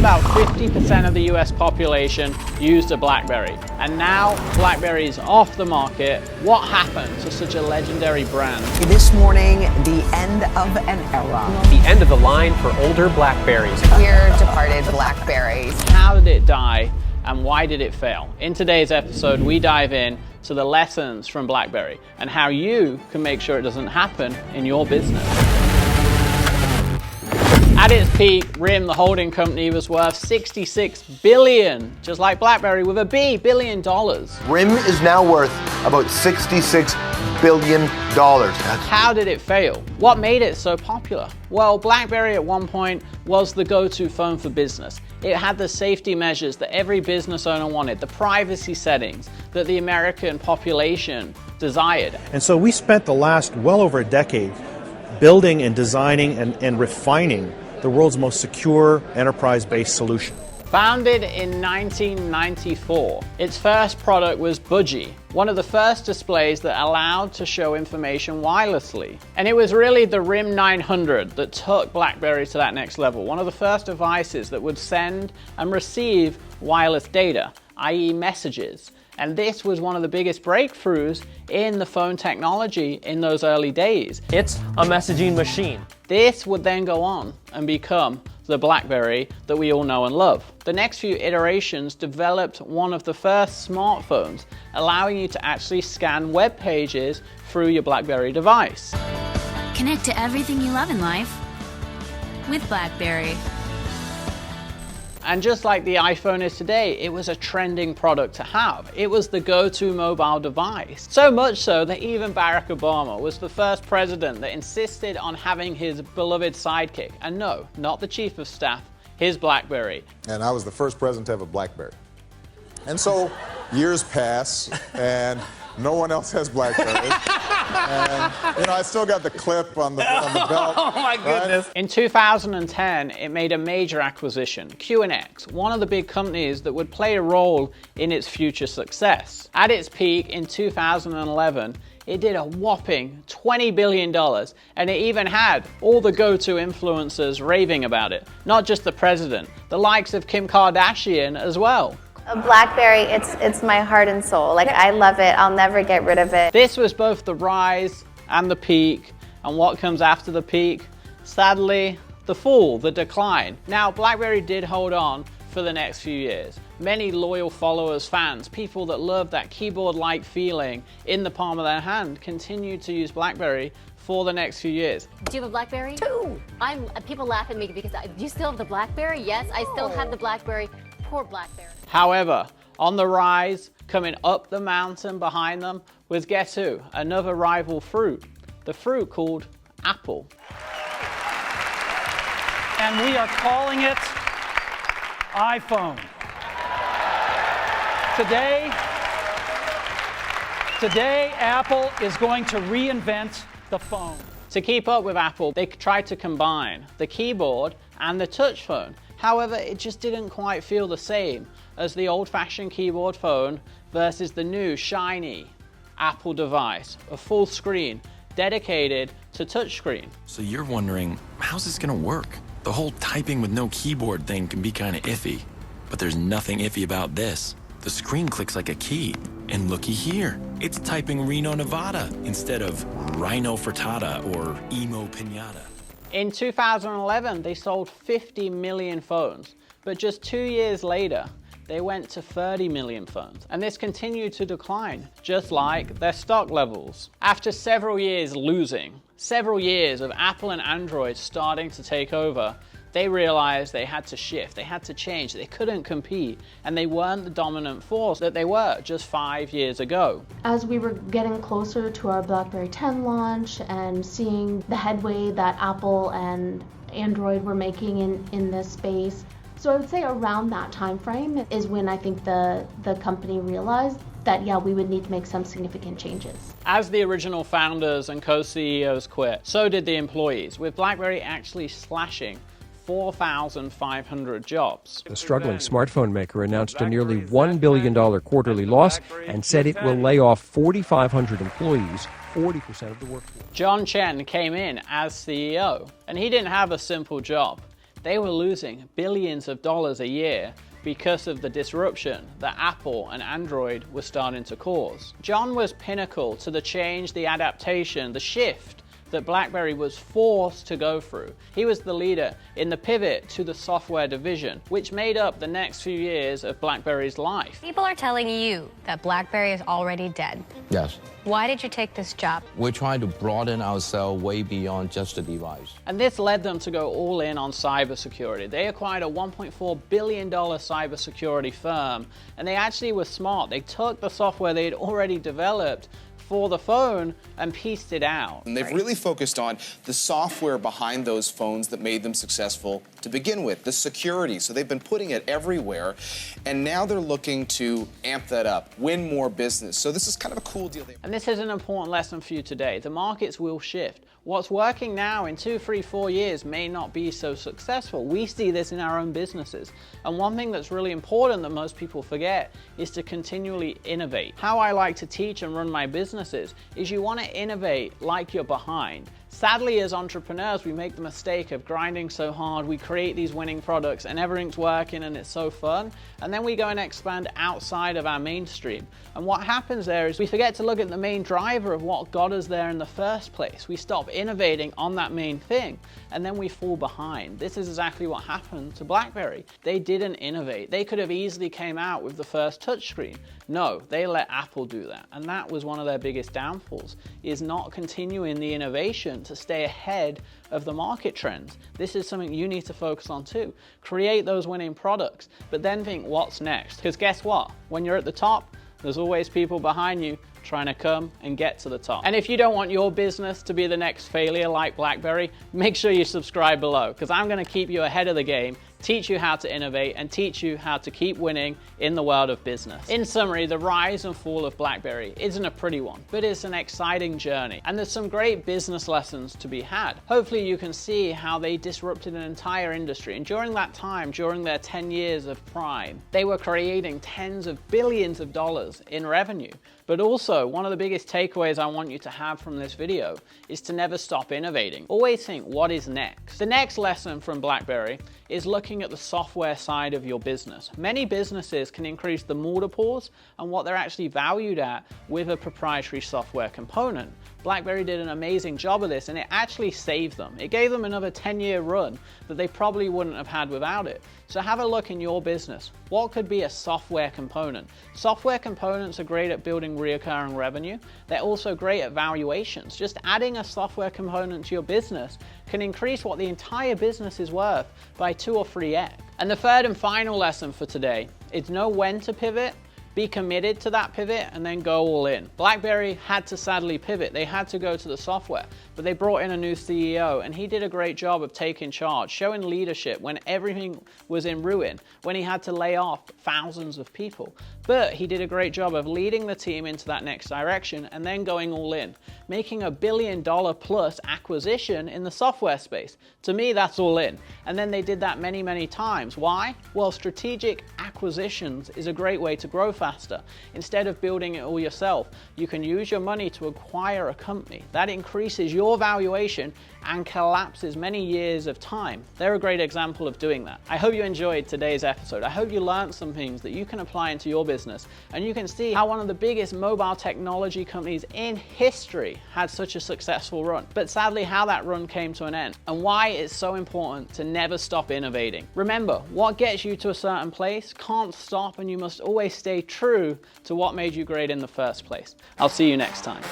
about 50% of the US population used a BlackBerry. And now BlackBerry's off the market. What happened to such a legendary brand? This morning, the end of an era. The end of the line for older BlackBerries. We're departed BlackBerries. How did it die and why did it fail? In today's episode, we dive in to the lessons from BlackBerry and how you can make sure it doesn't happen in your business. At its peak, RIM, the holding company, was worth $66 billion, just like BlackBerry with a B, billion dollars. RIM is now worth about $66 billion. How did it fail? What made it so popular? Well, BlackBerry at one point was the go-to phone for business. It had the safety measures that every business owner wanted, the privacy settings that the American population desired. And so we spent the last well over a decade building and designing and refining the world's most secure enterprise-based solution. Founded in 1994, its first product was Budgie, one of the first displays that allowed to show information wirelessly. And it was really the RIM 900 that took BlackBerry to that next level, one of the first devices that would send and receive wireless data, i.e. messages. And this was one of the biggest breakthroughs in the phone technology in those early days. It's a messaging machine. This would then go on and become the BlackBerry that we all know and love. The next few iterations developed one of the first smartphones, allowing you to actually scan web pages through your BlackBerry device. Connect to everything you love in life with BlackBerry. And just like the iPhone is today, it was a trending product to have. It was the go-to mobile device. So much so that even Barack Obama was the first president that insisted on having his beloved sidekick. And no, not the chief of staff, his BlackBerry. And I was the first president to have a BlackBerry. And so years pass and no one else has BlackBerry. And, you know, I still got the clip on the belt. Oh my goodness. Right? In 2010, it made a major acquisition, QNX, one of the big companies that would play a role in its future success. At its peak in 2011, it did a whopping $20 billion, and it even had all the go-to influencers raving about it. Not just the president, the likes of Kim Kardashian as well. A BlackBerry, it's my heart and soul. Like, I love it. I'll never get rid of it. This was both the rise and the peak, and what comes after the peak? Sadly, the fall, the decline. Now, BlackBerry did hold on for the next few years. Many loyal followers, fans, people that love that keyboard-like feeling in the palm of their hand continued to use BlackBerry for the next few years. Do you have a BlackBerry? Two. People laugh at me because do you still have the BlackBerry? Yes, I still have the BlackBerry. Poor BlackBerry. However, on the rise, coming up the mountain behind them, was guess who? Another rival fruit. The fruit called Apple. And we are calling it iPhone. Today, Apple is going to reinvent the phone. To keep up with Apple, they tried to combine the keyboard and the touch phone. However, it just didn't quite feel the same as the old-fashioned keyboard phone versus the new, shiny Apple device, a full screen dedicated to touchscreen. So you're wondering, how's this gonna work? The whole typing with no keyboard thing can be kind of iffy, but there's nothing iffy about this. The screen clicks like a key, and looky here, it's typing Reno, Nevada instead of Rhino Frittata or Emo Pinata. In 2011, they sold 50 million phones, but just 2 years later, they went to 30 million phones. And this continued to decline, just like their stock levels. After several years losing, several years of Apple and Android starting to take over, they realized they had to shift, they had to change, they couldn't compete, and they weren't the dominant force that they were just 5 years ago. As we were getting closer to our BlackBerry 10 launch and seeing the headway that Apple and Android were making in this space, so I would say around that time frame is when I think the company realized that, yeah, we would need to make some significant changes. As the original founders and co-CEOs quit, so did the employees, with BlackBerry actually slashing 4,500 jobs. The struggling smartphone maker announced a nearly $1 billion quarterly loss and said it will lay off 4,500 employees, 40% of the workforce. John Chen came in as CEO, and he didn't have a simple job. they were losing billions of dollars a year because of the disruption that Apple and Android were starting to cause. John was pinnacle to the change, the adaptation, the shift that BlackBerry was forced to go through. He was the leader in the pivot to the software division, which made up the next few years of BlackBerry's life. People are telling you that BlackBerry is already dead. Yes. Why did you take this job? We're trying to broaden ourselves way beyond just a device. And this led them to go all in on cybersecurity. They acquired a $1.4 billion cybersecurity firm, and they actually were smart. They took the software they had already developed for the phone and pieced it out. And they've really focused on the software behind those phones that made them successful to begin with, the security. So they've been putting it everywhere, and now they're looking to amp that up, win more business. So this is kind of a cool deal. And this is an important lesson for you today. The markets will shift. What's working now in 2, 3, 4 years may not be so successful. We see this in our own businesses. And one thing that's really important that most people forget is to continually innovate. How I like to teach and run my businesses is you want to innovate like you're behind. Sadly, as entrepreneurs, we make the mistake of grinding so hard, we create these winning products and everything's working and it's so fun, and then we go and expand outside of our mainstream. And what happens there is we forget to look at the main driver of what got us there in the first place. We stop innovating on that main thing, and then we fall behind. This is exactly what happened to BlackBerry. They didn't innovate. They could have easily came out with the first touchscreen. No, they let Apple do that, and that was one of their biggest downfalls, is not continuing the innovation to stay ahead of the market trends. This is something you need to focus on too. Create those winning products, but then think what's next. Because guess what? When you're at the top, there's always people behind you trying to come and get to the top. And if you don't want your business to be the next failure like BlackBerry, make sure you subscribe below, because I'm going to keep you ahead of the game, teach you how to innovate, and teach you how to keep winning in the world of business. In summary, the rise and fall of BlackBerry isn't a pretty one, but it's an exciting journey, and there's some great business lessons to be had. Hopefully you can see how they disrupted an entire industry, and during that time, during their 10 years of prime, they were creating tens of billions of dollars in revenue. But also, one of the biggest takeaways I want you to have from this video is to never stop innovating. Always think, what is next? The next lesson from BlackBerry is looking at the software side of your business. Many businesses can increase the multiples and what they're actually valued at with a proprietary software component. BlackBerry did an amazing job of this, and it actually saved them. It gave them another 10-year run that they probably wouldn't have had without it. So have a look in your business. What could be a software component? Software components are great at building recurring revenue. They're also great at valuations. Just adding a software component to your business can increase what the entire business is worth by 2 or 3x. And the third and final lesson for today is know when to pivot, be committed to that pivot, and then go all in. BlackBerry had to sadly pivot. They had to go to the software, but they brought in a new CEO, and he did a great job of taking charge, showing leadership when everything was in ruin, when he had to lay off thousands of people. But he did a great job of leading the team into that next direction and then going all in, making a $1 billion plus acquisition in the software space. To me, that's all in. And then they did that many, many times. Why? Well, strategic acquisitions is a great way to grow faster. Instead of building it all yourself, you can use your money to acquire a company. That increases your valuation and collapses many years of time. They're a great example of doing that. I hope you enjoyed today's episode. I hope you learned some things that you can apply into your business, and you can see how one of the biggest mobile technology companies in history had such a successful run, but sadly how that run came to an end, and why it's so important to never stop innovating. Remember, what gets you to a certain place can't stop, and you must always stay true to what made you great in the first place. I'll see you next time.